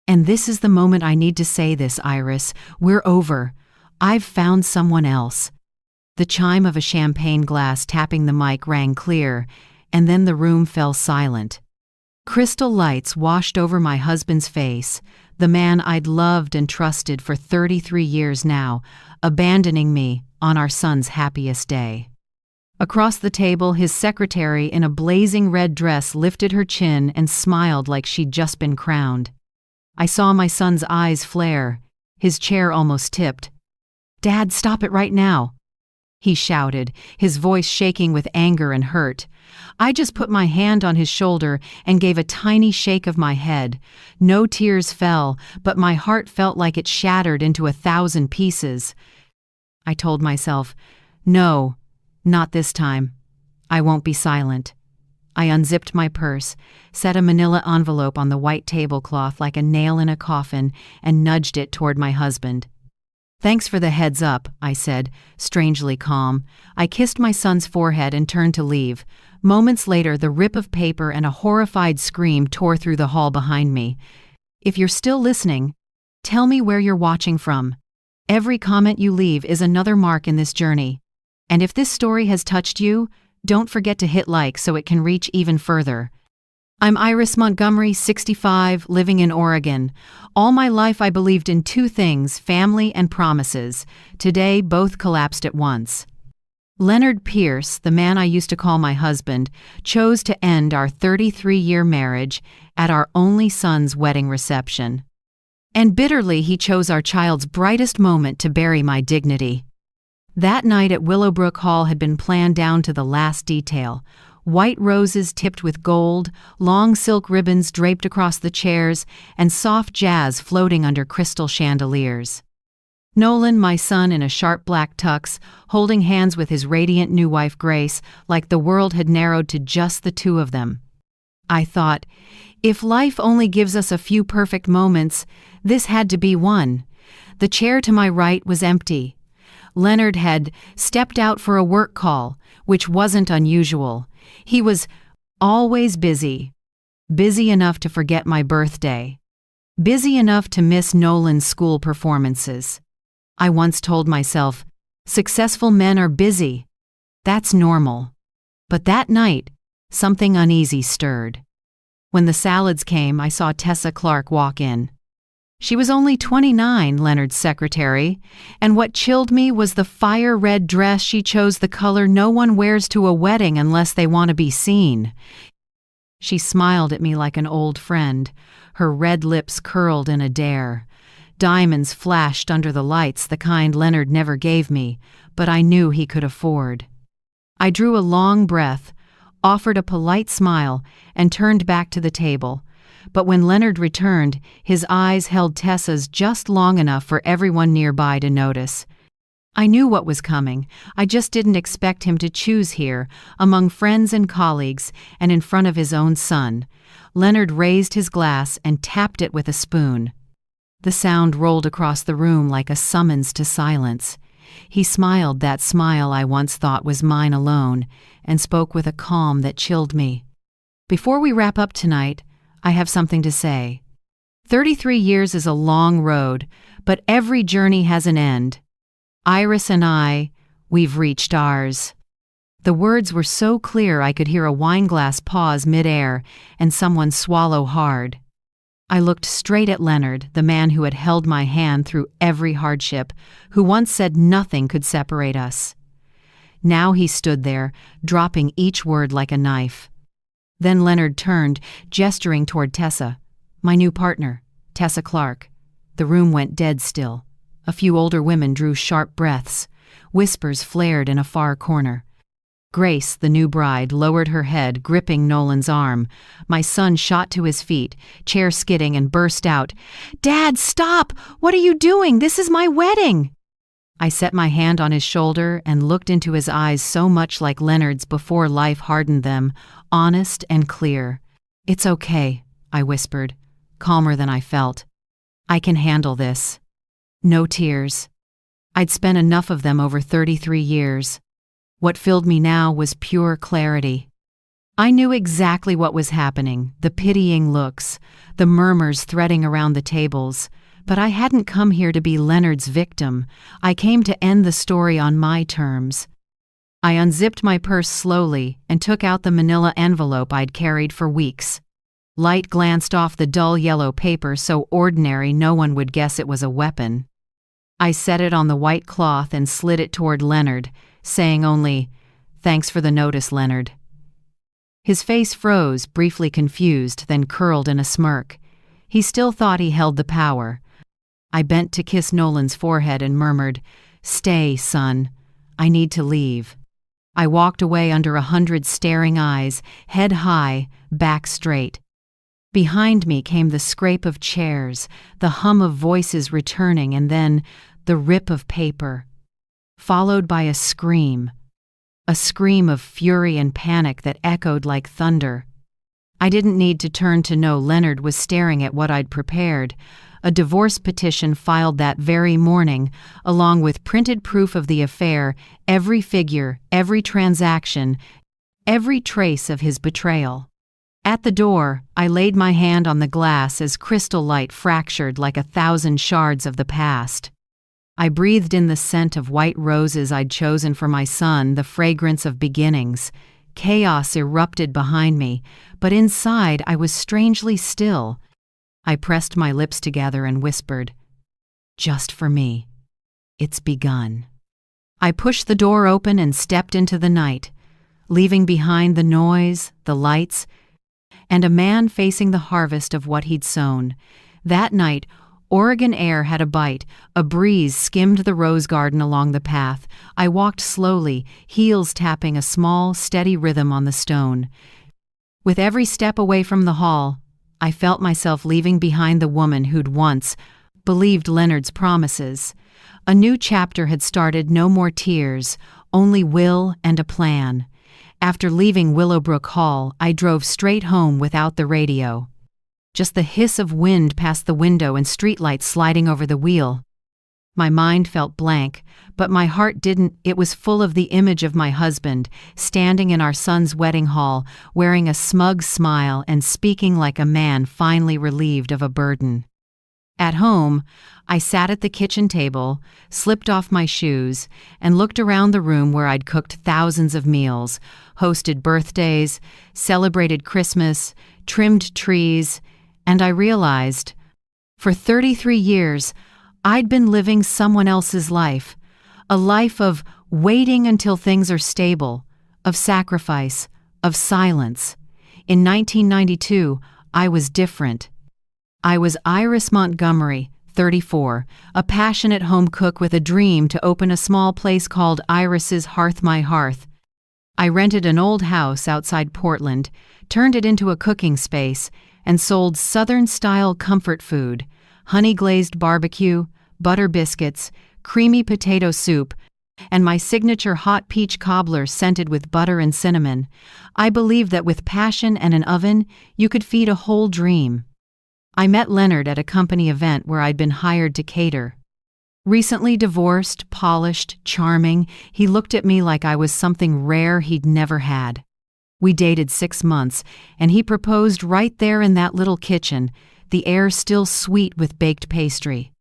And this is the moment I need to say this, Iris. We're over. I've found someone else. The chime of a champagne glass tapping the mic rang clear, and then the room fell silent. Crystal lights washed over my husband's face, the man I'd loved and trusted for 33 years now, abandoning me on our son's happiest day. Across the table, his secretary in a blazing red dress lifted her chin and smiled like she'd just been crowned. I saw my son's eyes flare. His chair almost tipped. "Dad, stop it right now," he shouted, his voice shaking with anger and hurt. I just put my hand on his shoulder and gave a tiny shake of my head. No tears fell, but my heart felt like it shattered into 1,000 pieces. I told myself, no, not this time. I won't be silent. I unzipped my purse, set a manila envelope on the white tablecloth like a nail in a coffin, and nudged it toward my husband. "Thanks for the heads up," I said, strangely calm. I kissed my son's forehead and turned to leave. Moments later, the rip of paper and a horrified scream tore through the hall behind me. If you're still listening, tell me where you're watching from. Every comment you leave is another mark in this journey. And if this story has touched you, don't forget to hit like so it can reach even further. I'm Iris Montgomery, 65, living in Oregon. All my life I believed in two things, family and promises. Today, both collapsed at once. Leonard Pierce, the man I used to call my husband, chose to end our 33-year marriage at our only son's wedding reception. And bitterly, he chose our child's brightest moment to bury my dignity. That night at Willowbrook Hall had been planned down to the last detail. White roses tipped with gold, long silk ribbons draped across the chairs, and soft jazz floating under crystal chandeliers. Nolan, my son in a sharp black tux, holding hands with his radiant new wife Grace, like the world had narrowed to just the two of them. I thought, if life only gives us a few perfect moments, this had to be one. The chair to my right was empty. Leonard had stepped out for a work call, which wasn't unusual. He was always busy. Busy enough to forget my birthday. Busy enough to miss Nolan's school performances. I once told myself, successful men are busy. That's normal. But that night, something uneasy stirred. When the salads came, I saw Tessa Clark walk in. She was only 29, Leonard's secretary, and what chilled me was the fire-red dress. She chose the color no one wears to a wedding unless they want to be seen. She smiled at me like an old friend, her red lips curled in a dare. Diamonds flashed under the lights, the kind Leonard never gave me, but I knew he could afford. I drew a long breath, offered a polite smile, and turned back to the table. But when Leonard returned, his eyes held Tessa's just long enough for everyone nearby to notice. I knew what was coming. I just didn't expect him to choose here, among friends and colleagues, and in front of his own son. Leonard raised his glass and tapped it with a spoon. The sound rolled across the room like a summons to silence. He smiled that smile I once thought was mine alone, and spoke with a calm that chilled me. "Before we wrap up tonight, I have something to say. 33 years is a long road, but every journey has an end. Iris and we've reached ours." The words were so clear I could hear a wineglass pause mid-air and someone swallow hard. I looked straight at Leonard, the man who had held my hand through every hardship, who once said nothing could separate us. Now he stood there, dropping each word like a knife. Then Leonard turned, gesturing toward Tessa, my new partner, Tessa Clark. The room went dead still. A few older women drew sharp breaths. Whispers flared in a far corner. Grace, the new bride, lowered her head, gripping Nolan's arm. My son shot to his feet, chair skidding, and burst out, "Dad, stop! What are you doing? This is my wedding!" I set my hand on his shoulder and looked into his eyes so much like Leonard's before life hardened them, honest and clear. "It's okay," I whispered, calmer than I felt. "I can handle this." No tears. I'd spent enough of them over 33 years. What filled me now was pure clarity. I knew exactly what was happening, the pitying looks, the murmurs threading around the tables. But I hadn't come here to be Leonard's victim. I came to end the story on my terms. I unzipped my purse slowly and took out the manila envelope I'd carried for weeks. Light glanced off the dull yellow paper so ordinary no one would guess it was a weapon. I set it on the white cloth and slid it toward Leonard, saying only, "Thanks for the notice, Leonard." His face froze, briefly confused, then curled in a smirk. He still thought he held the power. I bent to kiss Nolan's forehead and murmured, "Stay, son. I need to leave." I walked away under 100 staring eyes, head high, back straight. Behind me came the scrape of chairs, the hum of voices returning, and then the rip of paper, followed by a scream of fury and panic that echoed like thunder. I didn't need to turn to know Leonard was staring at what I'd prepared, a divorce petition filed that very morning, along with printed proof of the affair, every figure, every transaction, every trace of his betrayal. At the door, I laid my hand on the glass as crystal light fractured like 1,000 shards of the past. I breathed in the scent of white roses I'd chosen for my son, the fragrance of beginnings. Chaos erupted behind me, but inside I was strangely still. I pressed my lips together and whispered, "Just for me. It's begun." I pushed the door open and stepped into the night, leaving behind the noise, the lights, and a man facing the harvest of what he'd sown. That night, Oregon air had a bite, a breeze skimmed the rose garden along the path. I walked slowly, heels tapping a small, steady rhythm on the stone. With every step away from the hall, I felt myself leaving behind the woman who'd once believed Leonard's promises. A new chapter had started, no more tears, only will and a plan. After leaving Willowbrook Hall, I drove straight home without the radio. Just the hiss of wind past the window and streetlights sliding over the wheel. My mind felt blank, but my heart didn't. It was full of the image of my husband, standing in our son's wedding hall, wearing a smug smile and speaking like a man finally relieved of a burden. At home, I sat at the kitchen table, slipped off my shoes, and looked around the room where I'd cooked thousands of meals, hosted birthdays, celebrated Christmas, trimmed trees, and I realized, for 33 years, I'd been living someone else's life, a life of waiting until things are stable, of sacrifice, of silence. In 1992, I was different. I was Iris Montgomery, 34, a passionate home cook with a dream to open a small place called Iris's Hearth My Hearth. I rented an old house outside Portland, turned it into a cooking space, and sold Southern-style comfort food, honey-glazed barbecue, butter biscuits, creamy potato soup, and my signature hot peach cobbler scented with butter and cinnamon. I believed that with passion and an oven, you could feed a whole dream. I met Leonard at a company event where I'd been hired to cater. Recently divorced, polished, charming, he looked at me like I was something rare he'd never had. We dated 6 months, and he proposed right there in that little kitchen, the air still sweet with baked pastry.